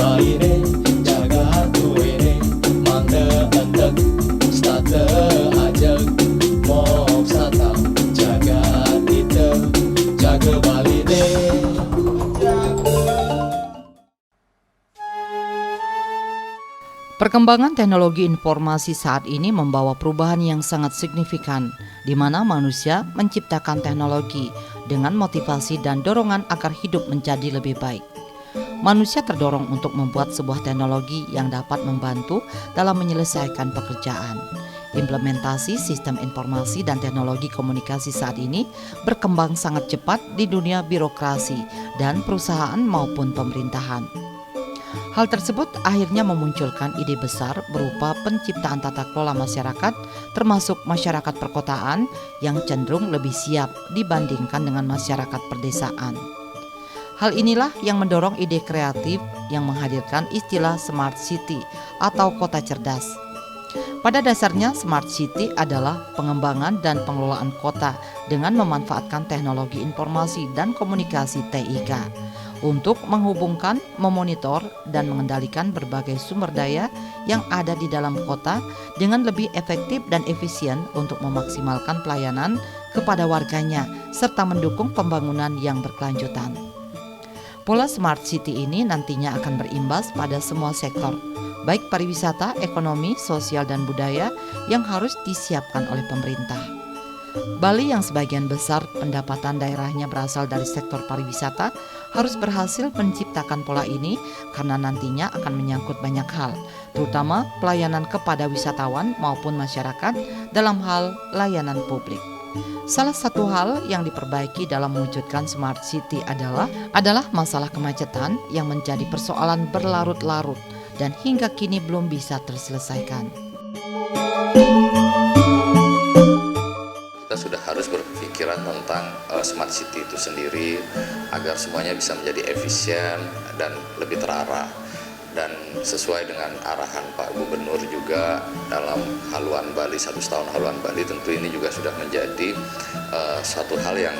baline jaga tuene mangde entek state ajeg mok sata jaga ite jaga baline. Perkembangan teknologi informasi saat ini membawa perubahan yang sangat signifikan, di mana manusia menciptakan teknologi dengan motivasi dan dorongan agar hidup menjadi lebih baik. Manusia terdorong untuk membuat sebuah teknologi yang dapat membantu dalam menyelesaikan pekerjaan. Implementasi sistem informasi dan teknologi komunikasi saat ini berkembang sangat cepat di dunia birokrasi dan perusahaan maupun pemerintahan. Hal tersebut akhirnya memunculkan ide besar berupa penciptaan tata kelola masyarakat, termasuk masyarakat perkotaan yang cenderung lebih siap dibandingkan dengan masyarakat perdesaan. Hal inilah yang mendorong ide kreatif yang menghadirkan istilah Smart City atau kota cerdas. Pada dasarnya, Smart City adalah pengembangan dan pengelolaan kota dengan memanfaatkan teknologi informasi dan komunikasi TIK untuk menghubungkan, memonitor, dan mengendalikan berbagai sumber daya yang ada di dalam kota dengan lebih efektif dan efisien untuk memaksimalkan pelayanan kepada warganya serta mendukung pembangunan yang berkelanjutan. Pola Smart City ini nantinya akan berimbas pada semua sektor, baik pariwisata, ekonomi, sosial, dan budaya yang harus disiapkan oleh pemerintah. Bali yang sebagian besar pendapatan daerahnya berasal dari sektor pariwisata harus berhasil menciptakan pola ini karena nantinya akan menyangkut banyak hal, terutama pelayanan kepada wisatawan maupun masyarakat dalam hal layanan publik. Salah satu hal yang diperbaiki dalam mewujudkan Smart City adalah masalah kemacetan yang menjadi persoalan berlarut-larut dan hingga kini belum bisa terselesaikan. Kita sudah harus berpikiran tentang Smart City itu sendiri agar semuanya bisa menjadi efisien dan lebih terarah, dan sesuai dengan arahan Pak Gubernur juga dalam haluan Bali, 1 tahun haluan Bali, tentu ini juga sudah menjadi suatu hal yang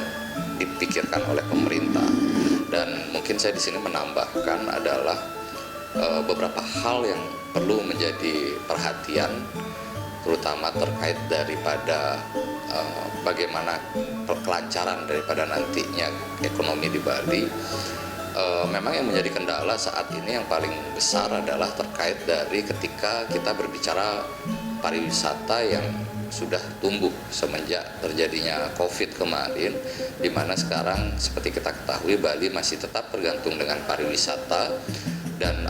dipikirkan oleh pemerintah. Dan mungkin saya di sini menambahkan adalah beberapa hal yang perlu menjadi perhatian, terutama terkait daripada bagaimana kelancaran daripada nantinya ekonomi di Bali. Memang yang menjadi kendala saat ini yang paling besar adalah terkait dari ketika kita berbicara pariwisata yang sudah tumbuh semenjak terjadinya COVID kemarin, di mana sekarang seperti kita ketahui Bali masih tetap tergantung dengan pariwisata, dan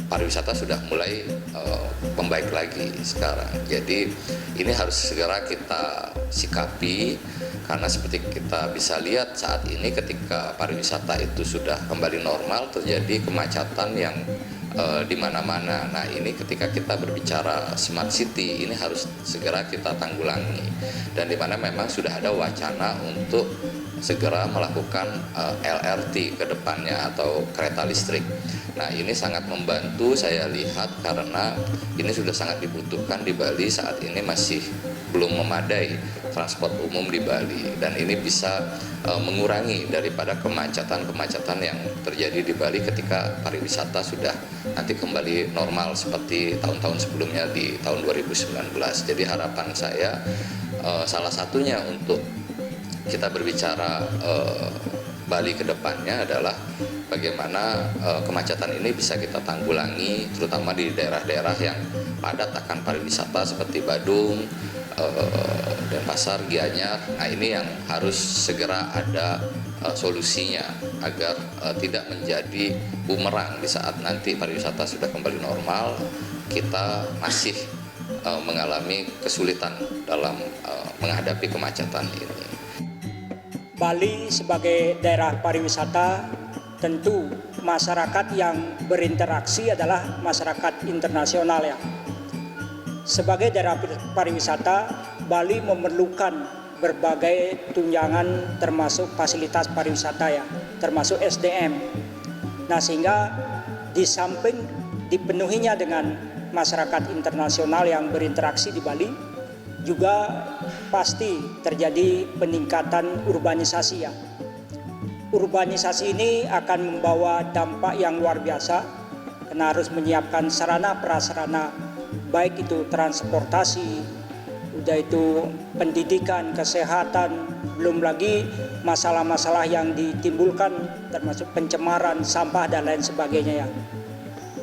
pariwisata sudah mulai membaik lagi sekarang. Jadi ini harus segera kita sikapi, karena seperti kita bisa lihat saat ini ketika pariwisata itu sudah kembali normal, terjadi kemacetan yang di mana-mana. Nah, ini ketika kita berbicara Smart City ini harus segera kita tanggulangi, dan di mana memang sudah ada wacana untuk segera melakukan LRT ke depannya atau kereta listrik. Nah, ini sangat membantu saya lihat karena ini sudah sangat dibutuhkan di Bali. Saat ini masih belum memadai transport umum di Bali, dan ini bisa mengurangi daripada kemacetan-kemacetan yang terjadi di Bali ketika pariwisata sudah nanti kembali normal seperti tahun-tahun sebelumnya di tahun 2019. Jadi harapan saya salah satunya untuk kita berbicara Bali ke depannya adalah bagaimana kemacetan ini bisa kita tanggulangi, terutama di daerah-daerah yang padat akan pariwisata seperti Badung, Denpasar, Gianyar. Nah, ini yang harus segera ada solusinya agar tidak menjadi bumerang di saat nanti pariwisata sudah kembali normal, kita masih mengalami kesulitan dalam menghadapi kemacetan ini. Bali sebagai daerah pariwisata, tentu masyarakat yang berinteraksi adalah masyarakat internasional ya. Sebagai daerah pariwisata, Bali memerlukan berbagai tunjangan termasuk fasilitas pariwisata ya, termasuk SDM. Nah, sehingga di samping dipenuhinya dengan masyarakat internasional yang berinteraksi di Bali, juga pasti terjadi peningkatan urbanisasi ya. urbanisasi ini akan membawa dampak yang luar biasa karena harus menyiapkan sarana prasarana, baik itu transportasi, udah itu pendidikan, kesehatan, belum lagi masalah-masalah yang ditimbulkan termasuk pencemaran, sampah dan lain sebagainya ya.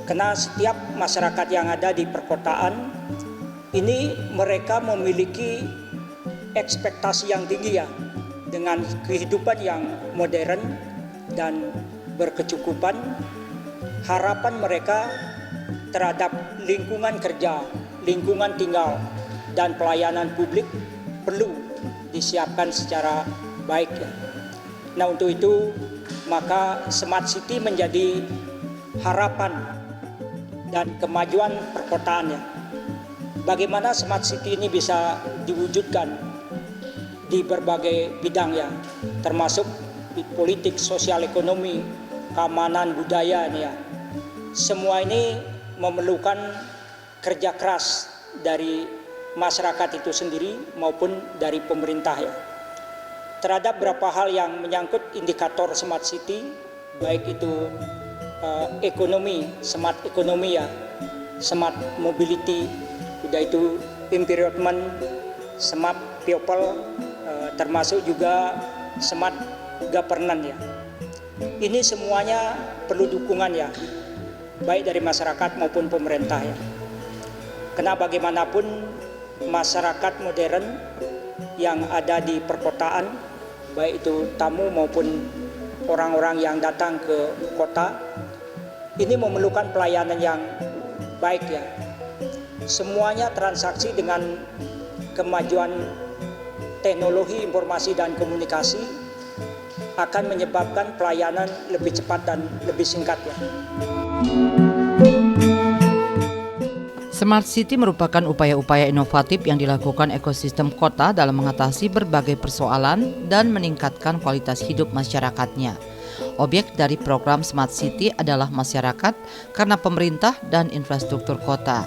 Karena setiap masyarakat yang ada di perkotaan ini mereka memiliki ekspektasi yang tinggi ya, dengan kehidupan yang modern dan berkecukupan. Harapan mereka terhadap lingkungan kerja, lingkungan tinggal, dan pelayanan publik perlu disiapkan secara baik ya. Nah, untuk itu maka Smart City menjadi harapan dan kemajuan perkotaan ya. Bagaimana Smart City ini bisa diwujudkan di berbagai bidang ya, termasuk di politik, sosial, ekonomi, keamanan, budaya ini ya. Semua ini memerlukan kerja keras dari masyarakat itu sendiri maupun dari pemerintah ya. Terhadap beberapa hal yang menyangkut indikator Smart City, baik itu ekonomi, smart ekonomi ya, smart mobility, udah itu environment, smart people, termasuk juga smart governance ya. Ini semuanya perlu dukungan ya, baik dari masyarakat maupun pemerintah ya. Karena bagaimanapun masyarakat modern yang ada di perkotaan, baik itu tamu maupun orang-orang yang datang ke kota, ini memerlukan pelayanan yang baik ya. Semuanya transaksi dengan kemajuan teknologi informasi dan komunikasi akan menyebabkan pelayanan lebih cepat dan lebih singkat ya. Smart City merupakan upaya-upaya inovatif yang dilakukan ekosistem kota dalam mengatasi berbagai persoalan dan meningkatkan kualitas hidup masyarakatnya. Objek dari program Smart City adalah masyarakat karena pemerintah dan infrastruktur kota.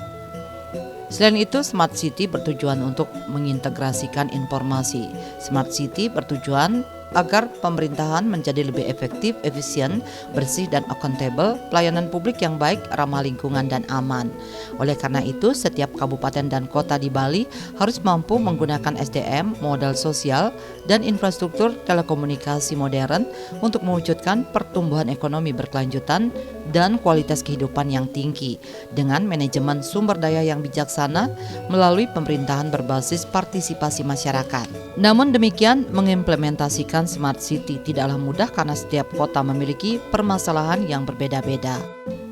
Selain itu, Smart City bertujuan untuk mengintegrasikan informasi. Smart City bertujuan agar pemerintahan menjadi lebih efektif, efisien, bersih dan akuntabel, pelayanan publik yang baik, ramah lingkungan dan aman. Oleh karena itu, setiap kabupaten dan kota di Bali harus mampu menggunakan SDM, modal sosial, dan infrastruktur telekomunikasi modern untuk mewujudkan pertumbuhan ekonomi berkelanjutan dan kualitas kehidupan yang tinggi dengan manajemen sumber daya yang bijaksana melalui pemerintahan berbasis partisipasi masyarakat. Namun demikian, mengimplementasikan Smart City tidaklah mudah karena setiap kota memiliki permasalahan yang berbeda-beda.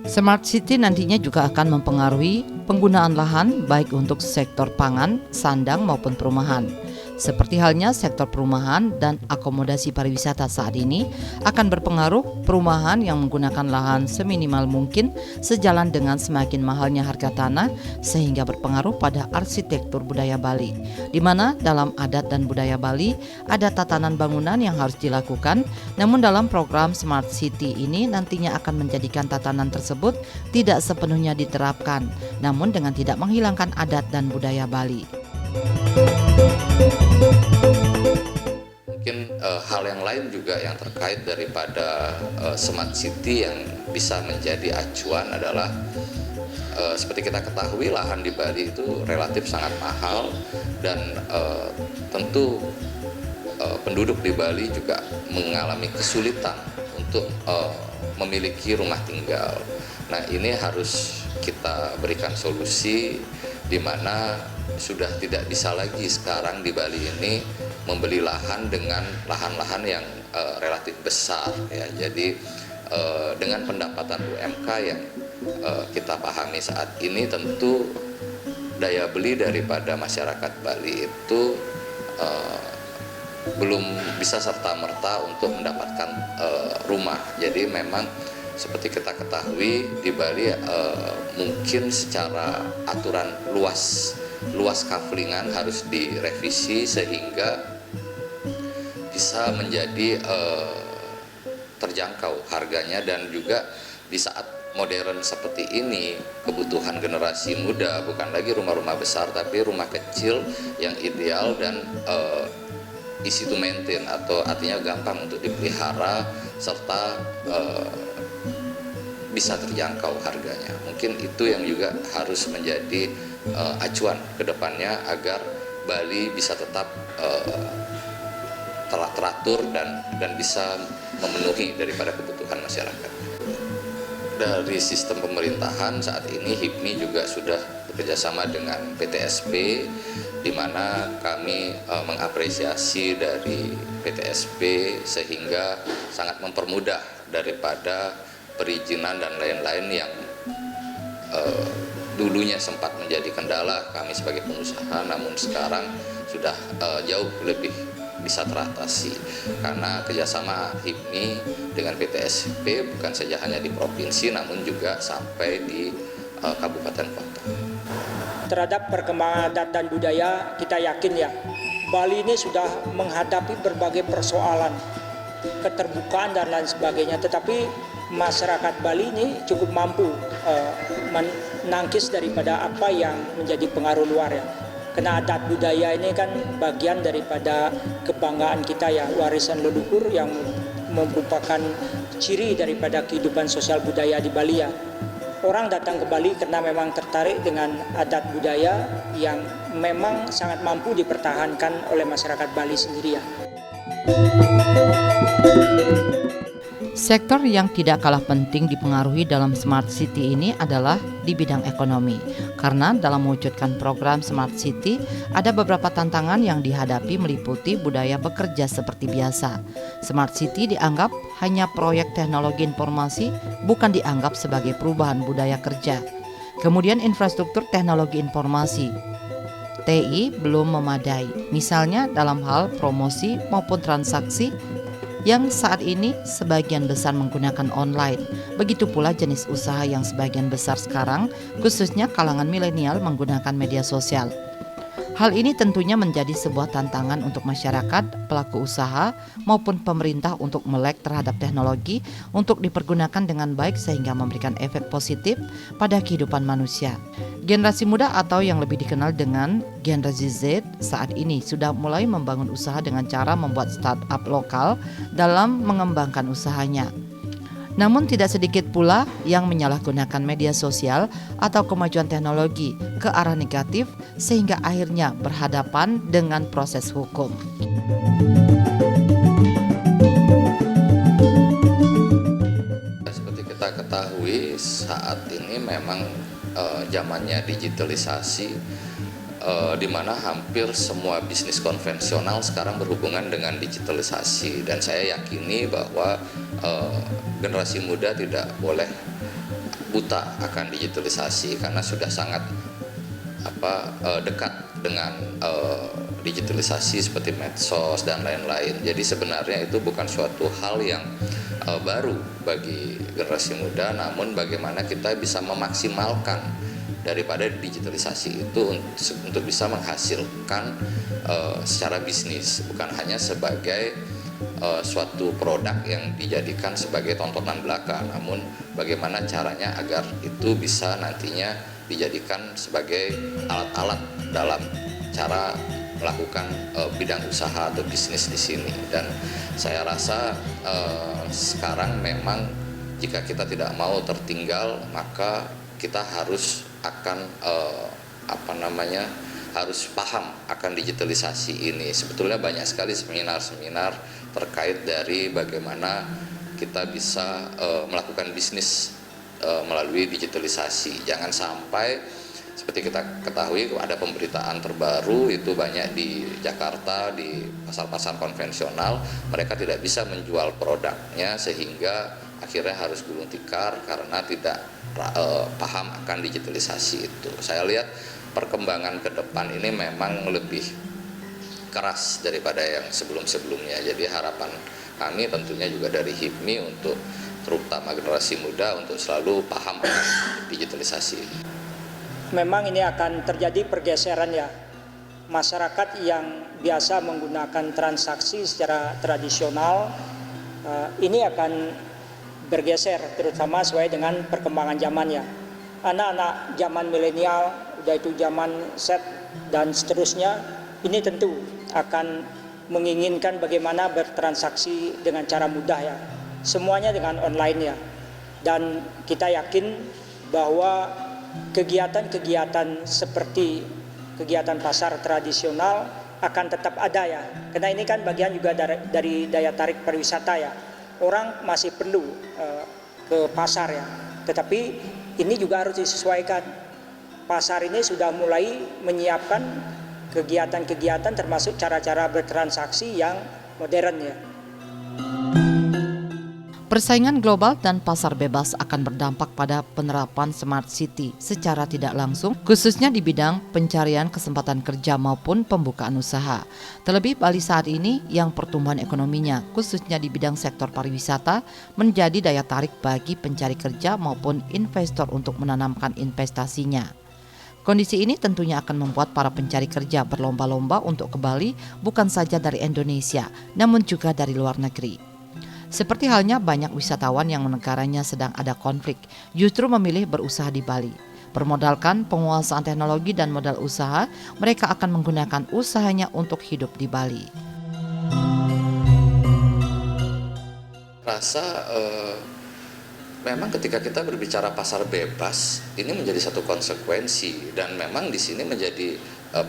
Smart City nantinya juga akan mempengaruhi penggunaan lahan baik untuk sektor pangan, sandang maupun perumahan. Seperti halnya sektor perumahan dan akomodasi pariwisata saat ini akan berpengaruh perumahan yang menggunakan lahan seminimal mungkin sejalan dengan semakin mahalnya harga tanah sehingga berpengaruh pada arsitektur budaya Bali, di mana dalam adat dan budaya Bali ada tatanan bangunan yang harus dilakukan, namun dalam program Smart City ini nantinya akan menjadikan tatanan tersebut tidak sepenuhnya diterapkan, namun dengan tidak menghilangkan adat dan budaya Bali. Mungkin hal yang lain juga yang terkait daripada Smart City yang bisa menjadi acuan adalah seperti kita ketahui lahan di Bali itu relatif sangat mahal dan tentu penduduk di Bali juga mengalami kesulitan untuk memiliki rumah tinggal. Nah, ini harus kita berikan solusi di mana sudah tidak bisa lagi sekarang di Bali ini membeli lahan dengan lahan-lahan yang relatif besar ya. Jadi dengan pendapatan UMK yang kita pahami saat ini, tentu daya beli daripada masyarakat Bali itu belum bisa serta-merta untuk mendapatkan rumah. Jadi memang seperti kita ketahui di Bali mungkin secara aturan luas kaflingan harus direvisi sehingga bisa menjadi terjangkau harganya, dan juga di saat modern seperti ini kebutuhan generasi muda bukan lagi rumah-rumah besar tapi rumah kecil yang ideal dan easy to maintain atau artinya gampang untuk dipelihara serta bisa terjangkau harganya. Mungkin itu yang juga harus menjadi acuan ke depannya agar Bali bisa tetap teratur dan bisa memenuhi daripada kebutuhan masyarakat. Dari sistem pemerintahan saat ini HIPMI juga sudah bekerjasama dengan PTSP, di mana kami mengapresiasi dari PTSP sehingga sangat mempermudah daripada perizinan dan lain-lain yang dulunya sempat menjadi kendala kami sebagai pengusaha, namun sekarang sudah jauh lebih bisa teratasi karena kerjasama HIPMI dengan PTSP bukan saja hanya di provinsi namun juga sampai di kabupaten kota. Terhadap perkembangan adat dan budaya, kita yakin ya, Bali ini sudah menghadapi berbagai persoalan, keterbukaan dan lain sebagainya, tetapi masyarakat Bali ini cukup mampu menangkis daripada apa yang menjadi pengaruh luar ya. Karena adat budaya ini kan bagian daripada kebanggaan kita ya, warisan leluhur yang merupakan ciri daripada kehidupan sosial budaya di Bali ya. Orang datang ke Bali karena memang tertarik dengan adat budaya yang memang sangat mampu dipertahankan oleh masyarakat Bali sendiri ya. Sektor yang tidak kalah penting dipengaruhi dalam Smart City ini adalah di bidang ekonomi. Karena dalam mewujudkan program Smart City, ada beberapa tantangan yang dihadapi meliputi budaya bekerja seperti biasa. Smart City dianggap hanya proyek teknologi informasi, bukan dianggap sebagai perubahan budaya kerja. Kemudian infrastruktur teknologi informasi, TI belum memadai, misalnya dalam hal promosi maupun transaksi yang saat ini sebagian besar menggunakan online. Begitu pula jenis usaha yang sebagian besar sekarang, khususnya kalangan milenial menggunakan media sosial. Hal ini tentunya menjadi sebuah tantangan untuk masyarakat, pelaku usaha, maupun pemerintah untuk melek terhadap teknologi untuk dipergunakan dengan baik sehingga memberikan efek positif pada kehidupan manusia. Generasi muda atau yang lebih dikenal dengan generasi Z saat ini sudah mulai membangun usaha dengan cara membuat startup lokal dalam mengembangkan usahanya. Namun tidak sedikit pula yang menyalahgunakan media sosial atau kemajuan teknologi ke arah negatif sehingga akhirnya berhadapan dengan proses hukum. Seperti kita ketahui saat ini memang zamannya digitalisasi, di mana hampir semua bisnis konvensional sekarang berhubungan dengan digitalisasi, dan saya yakini bahwa generasi muda tidak boleh buta akan digitalisasi karena sudah sangat dekat dengan digitalisasi seperti medsos dan lain-lain. Jadi sebenarnya itu bukan suatu hal yang baru bagi generasi muda, namun bagaimana kita bisa memaksimalkan daripada digitalisasi itu untuk bisa menghasilkan secara bisnis, bukan hanya sebagai suatu produk yang dijadikan sebagai tontonan belaka, namun bagaimana caranya agar itu bisa nantinya dijadikan sebagai alat-alat dalam cara melakukan bidang usaha atau bisnis di sini. Dan saya rasa sekarang memang jika kita tidak mau tertinggal, maka kita harus harus paham akan digitalisasi ini. Sebetulnya banyak sekali seminar-seminar terkait dari bagaimana kita bisa melakukan bisnis melalui digitalisasi. Jangan sampai seperti kita ketahui ada pemberitaan terbaru itu banyak di Jakarta, di pasar-pasar konvensional, mereka tidak bisa menjual produknya sehingga akhirnya harus gulung tikar karena tidak paham akan digitalisasi itu. Saya lihat perkembangan ke depan ini memang lebih keras daripada yang sebelum-sebelumnya. Jadi harapan kami tentunya juga dari HIPMI untuk terutama generasi muda untuk selalu paham akan digitalisasi. Memang ini akan terjadi pergeseran ya. Masyarakat yang biasa menggunakan transaksi secara tradisional ini akan bergeser terutama sesuai dengan perkembangan zamannya. Anak-anak zaman milenial, udah itu zaman Z dan seterusnya, ini tentu akan menginginkan bagaimana bertransaksi dengan cara mudah ya. semuanya dengan online ya. Dan kita yakin bahwa kegiatan-kegiatan seperti kegiatan pasar tradisional akan tetap ada ya. Karena ini kan bagian juga dari daya tarik pariwisata ya. Orang masih perlu ke pasar ya. Tetapi ini juga harus disesuaikan. Pasar ini sudah mulai menyiapkan kegiatan-kegiatan termasuk cara-cara bertransaksi yang modern ya. Persaingan global dan pasar bebas akan berdampak pada penerapan Smart City secara tidak langsung, khususnya di bidang pencarian kesempatan kerja maupun pembukaan usaha. Terlebih Bali saat ini yang pertumbuhan ekonominya, khususnya di bidang sektor pariwisata, menjadi daya tarik bagi pencari kerja maupun investor untuk menanamkan investasinya. Kondisi ini tentunya akan membuat para pencari kerja berlomba-lomba untuk ke Bali bukan saja dari Indonesia, namun juga dari luar negeri. Seperti halnya banyak wisatawan yang negaranya sedang ada konflik, justru memilih berusaha di Bali. Bermodalkan penguasaan teknologi dan modal usaha, mereka akan menggunakan usahanya untuk hidup di Bali. Memang ketika kita berbicara pasar bebas, ini menjadi satu konsekuensi dan memang di sini menjadi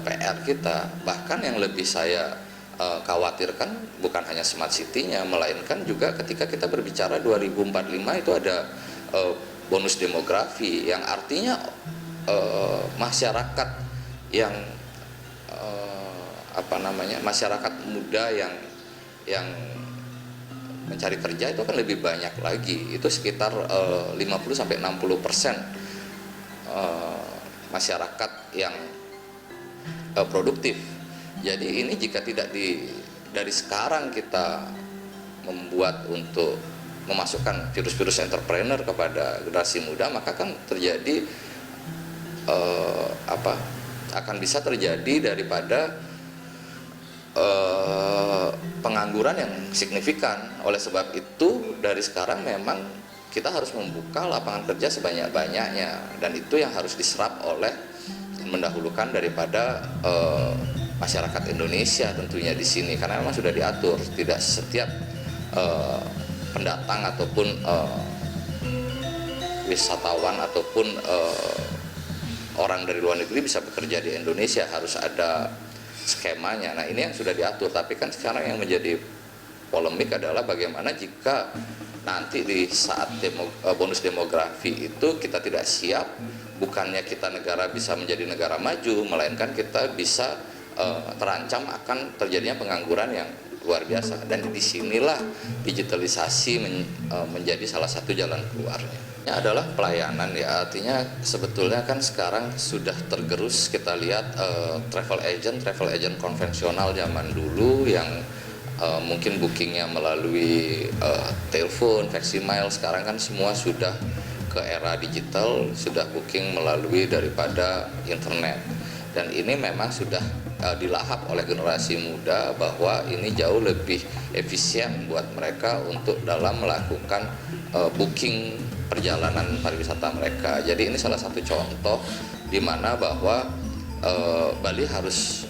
PR kita. Bahkan yang lebih saya khawatirkan bukan hanya smart city-nya, melainkan juga ketika kita berbicara 2045 itu ada bonus demografi yang artinya masyarakat yang masyarakat muda yang mencari kerja itu akan lebih banyak lagi. Itu sekitar 50-60% masyarakat yang produktif. Jadi ini jika tidak dari sekarang kita membuat untuk memasukkan virus-virus entrepreneur kepada generasi muda, maka kan terjadi akan bisa terjadi daripada pengangguran yang signifikan. Oleh sebab itu dari sekarang memang kita harus membuka lapangan kerja sebanyak-banyaknya, dan itu yang harus diserap oleh mendahulukan daripada masyarakat Indonesia tentunya di sini, karena memang sudah diatur tidak setiap pendatang ataupun wisatawan ataupun orang dari luar negeri bisa bekerja di Indonesia, harus ada skemanya. Nah ini yang sudah diatur, tapi kan sekarang yang menjadi polemik adalah bagaimana jika nanti di saat bonus demografi itu kita tidak siap, bukannya kita negara bisa menjadi negara maju, melainkan kita bisa terancam akan terjadinya pengangguran yang luar biasa. Dan disinilah digitalisasi menjadi salah satu jalan keluarnya. Ini adalah pelayanan ya, artinya sebetulnya kan sekarang sudah tergerus. Kita lihat travel agent konvensional zaman dulu yang mungkin bookingnya melalui telepon, Veximile, sekarang kan semua sudah ke era digital, sudah booking melalui daripada internet. Dan ini memang sudah dilahap oleh generasi muda bahwa ini jauh lebih efisien buat mereka untuk dalam melakukan booking perjalanan pariwisata mereka. Jadi ini salah satu contoh di mana bahwa Bali harus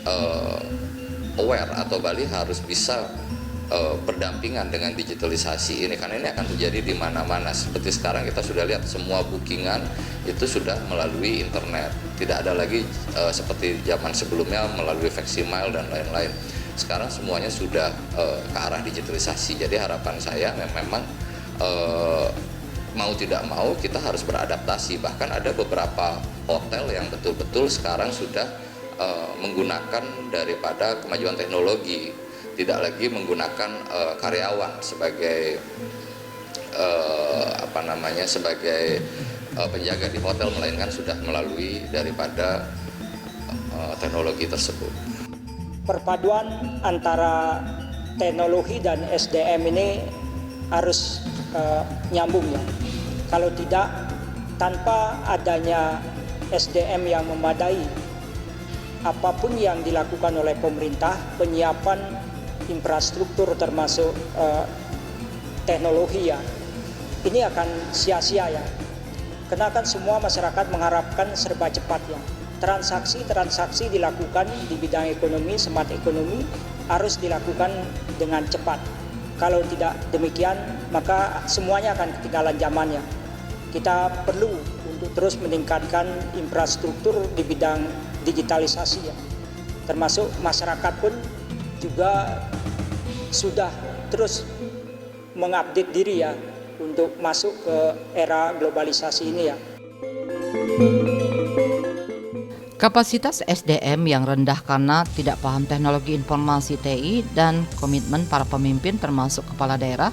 aware atau Bali harus bisa berdampingan dengan digitalisasi ini, karena ini akan terjadi di mana-mana. Seperti sekarang kita sudah lihat semua bookingan itu sudah melalui internet, tidak ada lagi seperti zaman sebelumnya melalui Veximile dan lain-lain. Sekarang semuanya sudah ke arah digitalisasi. Jadi harapan saya memang mau tidak mau kita harus beradaptasi. Bahkan ada beberapa hotel yang betul-betul sekarang sudah menggunakan daripada kemajuan teknologi, tidak lagi menggunakan karyawan sebagai sebagai penjaga di hotel, melainkan sudah melalui daripada teknologi tersebut. Perpaduan antara teknologi dan SDM ini harus nyambung ya. Kalau tidak, tanpa adanya SDM yang memadai, apapun yang dilakukan oleh pemerintah, penyiapan infrastruktur termasuk teknologi ya, ini akan sia-sia ya. Karena kan semua masyarakat mengharapkan serba cepat ya. Transaksi dilakukan di bidang ekonomi, smart ekonomi harus dilakukan dengan cepat. Kalau tidak demikian, maka semuanya akan ketinggalan zamannya. Kita perlu untuk terus meningkatkan infrastruktur di bidang digitalisasi ya. Termasuk masyarakat pun juga sudah terus mengupdate diri ya untuk masuk ke era globalisasi ini ya. Kapasitas SDM yang rendah karena tidak paham teknologi informasi TI dan komitmen para pemimpin termasuk kepala daerah.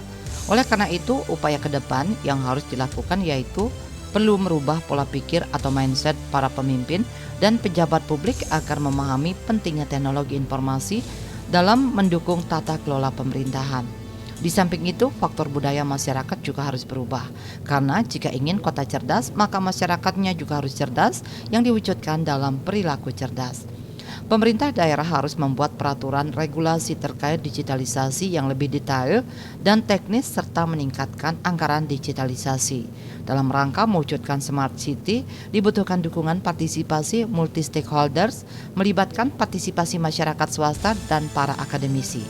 Oleh karena itu, upaya ke depan yang harus dilakukan yaitu perlu merubah pola pikir atau mindset para pemimpin dan pejabat publik agar memahami pentingnya teknologi informasi dalam mendukung tata kelola pemerintahan. Di samping itu, faktor budaya masyarakat juga harus berubah. Karena jika ingin kota cerdas, maka masyarakatnya juga harus cerdas yang diwujudkan dalam perilaku cerdas. Pemerintah daerah harus membuat peraturan regulasi terkait digitalisasi yang lebih detail dan teknis serta meningkatkan anggaran digitalisasi. Dalam rangka mewujudkan smart city, dibutuhkan dukungan partisipasi multi stakeholders, melibatkan partisipasi masyarakat swasta dan para akademisi.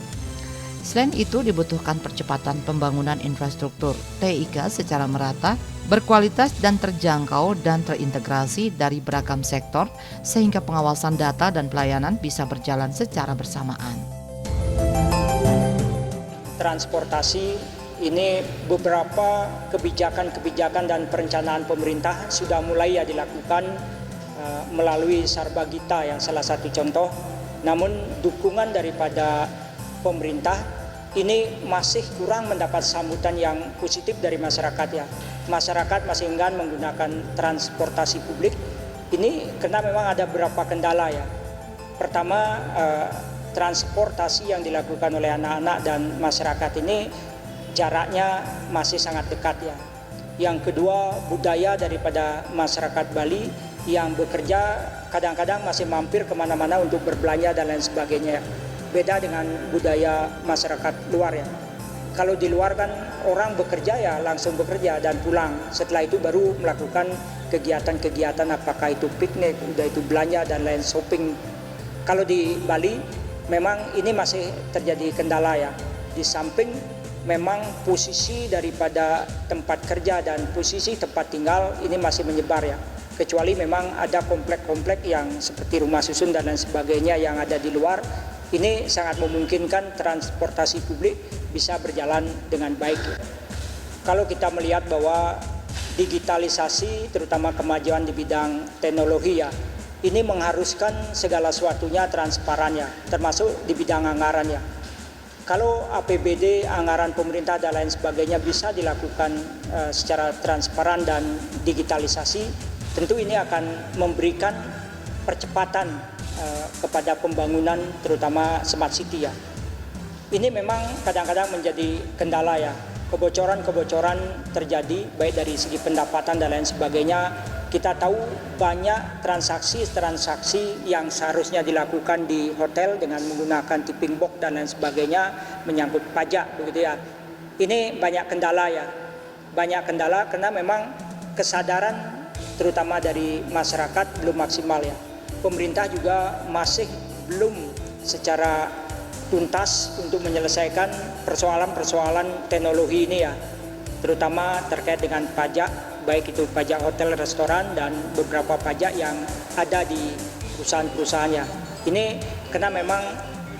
Selain itu dibutuhkan percepatan pembangunan infrastruktur TIK secara merata, berkualitas dan terjangkau dan terintegrasi dari beragam sektor sehingga pengawasan data dan pelayanan bisa berjalan secara bersamaan. Transportasi ini beberapa kebijakan-kebijakan dan perencanaan pemerintah sudah mulai ya dilakukan melalui Sarbagita yang salah satu contoh. Namun dukungan daripada pemerintah ini masih kurang mendapat sambutan yang positif dari masyarakat ya. Masyarakat masih enggan menggunakan transportasi publik ini karena memang ada beberapa kendala ya. Pertama, transportasi yang dilakukan oleh anak-anak dan masyarakat ini jaraknya masih sangat dekat ya. Yang kedua, budaya daripada masyarakat Bali yang bekerja kadang-kadang masih mampir kemana-mana untuk berbelanja dan lain sebagainya. Beda dengan budaya masyarakat luar ya. Kalau di luar kan orang bekerja ya langsung bekerja dan pulang. Setelah itu baru melakukan kegiatan-kegiatan apakah itu piknik, udah itu belanja dan lain shopping. Kalau di Bali memang ini masih terjadi kendala ya. Di samping memang posisi daripada tempat kerja dan posisi tempat tinggal ini masih menyebar ya. Kecuali memang ada komplek-komplek yang seperti rumah susun dan lain sebagainya yang ada di luar. Ini sangat memungkinkan transportasi publik bisa berjalan dengan baik. Kalau kita melihat bahwa digitalisasi terutama kemajuan di bidang teknologi ya, ini mengharuskan segala sesuatunya transparan ya, termasuk di bidang anggaran ya. Kalau APBD, anggaran pemerintah dan lain sebagainya bisa dilakukan secara transparan dan digitalisasi, tentu ini akan memberikan percepatan kepada pembangunan terutama smart city ya. Ini memang kadang-kadang menjadi kendala ya. Kebocoran-kebocoran terjadi baik dari segi pendapatan dan lain sebagainya. Kita tahu banyak transaksi-transaksi yang seharusnya dilakukan di hotel dengan menggunakan tipping box dan lain sebagainya menyangkut pajak begitu ya. Ini banyak kendala ya. Banyak kendala karena memang kesadaran terutama dari masyarakat belum maksimal ya. Pemerintah juga masih belum secara tuntas untuk menyelesaikan persoalan-persoalan teknologi ini ya, terutama terkait dengan pajak, baik itu pajak hotel, restoran dan beberapa pajak yang ada di perusahaan-perusahaannya. Ini karena memang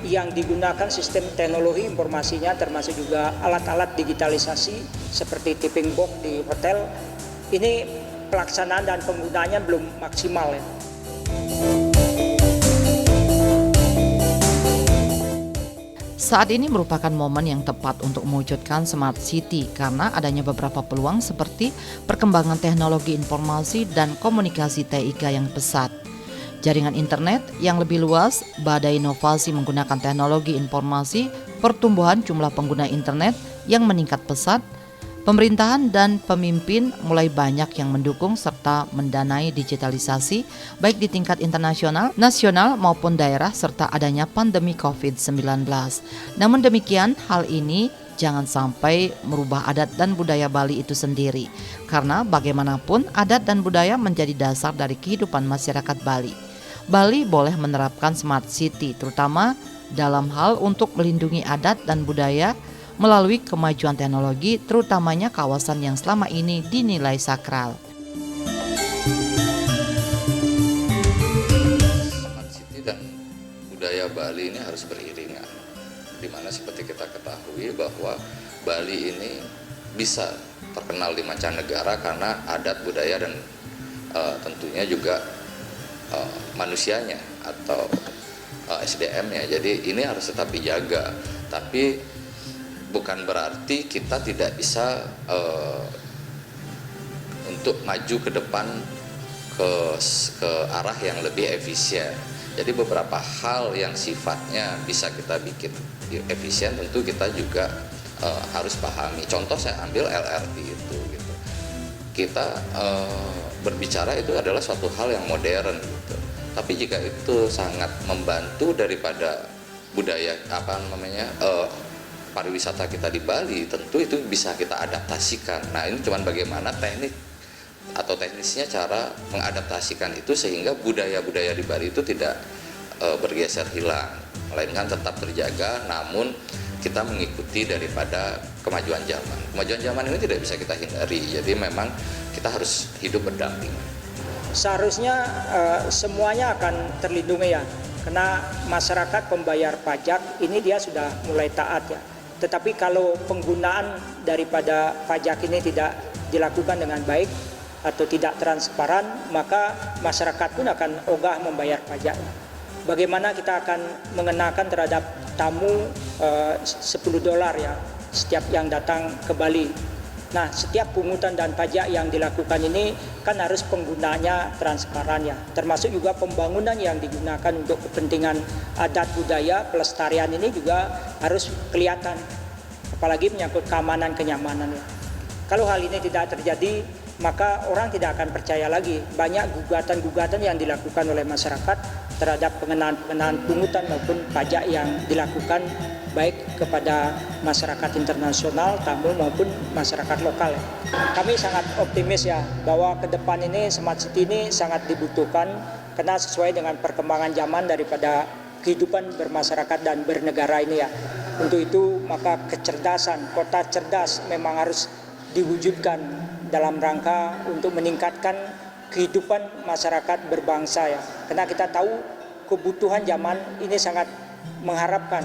yang digunakan sistem teknologi informasinya termasuk juga alat-alat digitalisasi seperti tipping box di hotel, ini pelaksanaan dan penggunaannya belum maksimal ya. Saat ini merupakan momen yang tepat untuk mewujudkan smart city karena adanya beberapa peluang seperti perkembangan teknologi informasi dan komunikasi TIK yang pesat, jaringan internet yang lebih luas, badai inovasi menggunakan teknologi informasi, pertumbuhan jumlah pengguna internet yang meningkat pesat. Pemerintahan dan pemimpin mulai banyak yang mendukung serta mendanai digitalisasi baik di tingkat internasional, nasional maupun daerah serta adanya pandemi COVID-19. Namun demikian, hal ini jangan sampai merubah adat dan budaya Bali itu sendiri. Karena bagaimanapun adat dan budaya menjadi dasar dari kehidupan masyarakat Bali. Bali boleh menerapkan smart city terutama dalam hal untuk melindungi adat dan budaya, melalui kemajuan teknologi, terutamanya kawasan yang selama ini dinilai sakral. Smart City dan budaya Bali ini harus beriringan, di mana seperti kita ketahui bahwa Bali ini bisa terkenal di mancanegara karena adat budaya dan tentunya juga manusianya atau SDM-nya. Jadi ini harus tetap dijaga, tapi bukan berarti kita tidak bisa untuk maju ke depan ke arah yang lebih efisien. Jadi beberapa hal yang sifatnya bisa kita bikin efisien tentu kita juga harus pahami. Contoh saya ambil LRT itu gitu. Kita berbicara itu adalah suatu hal yang modern gitu. Tapi jika itu sangat membantu daripada budaya pariwisata kita di Bali, tentu itu bisa kita adaptasikan. Nah, ini cuman bagaimana teknisnya cara mengadaptasikan itu sehingga budaya-budaya di Bali itu tidak bergeser hilang, melainkan tetap terjaga, namun kita mengikuti daripada kemajuan zaman. Kemajuan zaman ini tidak bisa kita hindari, jadi memang kita harus hidup berdampingan. Seharusnya semuanya akan terlindungi ya, karena masyarakat pembayar pajak ini dia sudah mulai taat ya. Tetapi kalau penggunaan daripada pajak ini tidak dilakukan dengan baik atau tidak transparan, maka masyarakat pun akan ogah membayar pajak. Bagaimana kita akan mengenakan terhadap tamu $10 ya setiap yang datang ke Bali. Nah, setiap pungutan dan pajak yang dilakukan ini kan harus penggunanya transparan ya. Termasuk juga pembangunan yang digunakan untuk kepentingan adat budaya, pelestarian ini juga harus kelihatan. Apalagi menyangkut keamanan, kenyamanan ya. Kalau hal ini tidak terjadi, maka orang tidak akan percaya lagi. Banyak gugatan-gugatan yang dilakukan oleh masyarakat terhadap pengenaan pungutan maupun pajak yang dilakukan baik kepada masyarakat internasional, tamu maupun masyarakat lokal. Kami sangat optimis ya bahwa ke depan ini Smart City ini sangat dibutuhkan karena sesuai dengan perkembangan zaman daripada kehidupan bermasyarakat dan bernegara ini ya. Untuk itu maka kecerdasan, kota cerdas memang harus diwujudkan dalam rangka untuk meningkatkan kehidupan masyarakat berbangsa ya. Karena kita tahu kebutuhan zaman ini sangat mengharapkan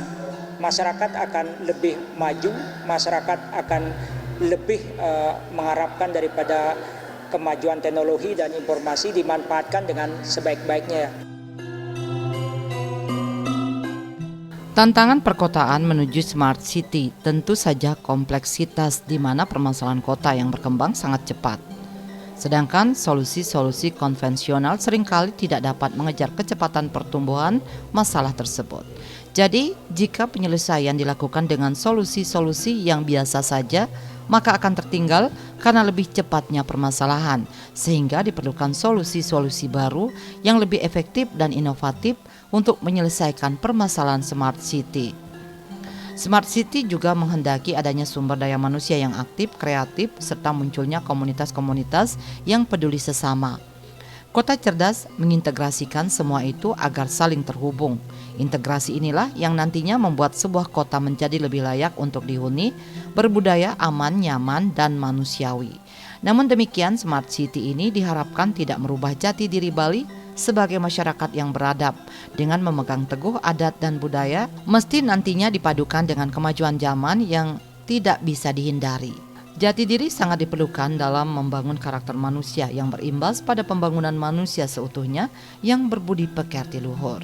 masyarakat akan lebih maju, masyarakat akan lebih mengharapkan daripada kemajuan teknologi dan informasi dimanfaatkan dengan sebaik-baiknya ya. Tantangan perkotaan menuju Smart City tentu saja kompleksitas di mana permasalahan kota yang berkembang sangat cepat. Sedangkan solusi-solusi konvensional seringkali tidak dapat mengejar kecepatan pertumbuhan masalah tersebut. Jadi, jika penyelesaian dilakukan dengan solusi-solusi yang biasa saja, maka akan tertinggal karena lebih cepatnya permasalahan, sehingga diperlukan solusi-solusi baru yang lebih efektif dan inovatif untuk menyelesaikan permasalahan Smart City. Smart City juga menghendaki adanya sumber daya manusia yang aktif, kreatif, serta munculnya komunitas-komunitas yang peduli sesama. Kota cerdas mengintegrasikan semua itu agar saling terhubung. Integrasi inilah yang nantinya membuat sebuah kota menjadi lebih layak untuk dihuni, berbudaya aman, nyaman, dan manusiawi. Namun demikian, Smart City ini diharapkan tidak merubah jati diri Bali sebagai masyarakat yang beradab dengan memegang teguh adat dan budaya, mesti nantinya dipadukan dengan kemajuan zaman yang tidak bisa dihindari. Jati diri sangat diperlukan dalam membangun karakter manusia yang berimbas pada pembangunan manusia seutuhnya yang berbudi pekerti luhur.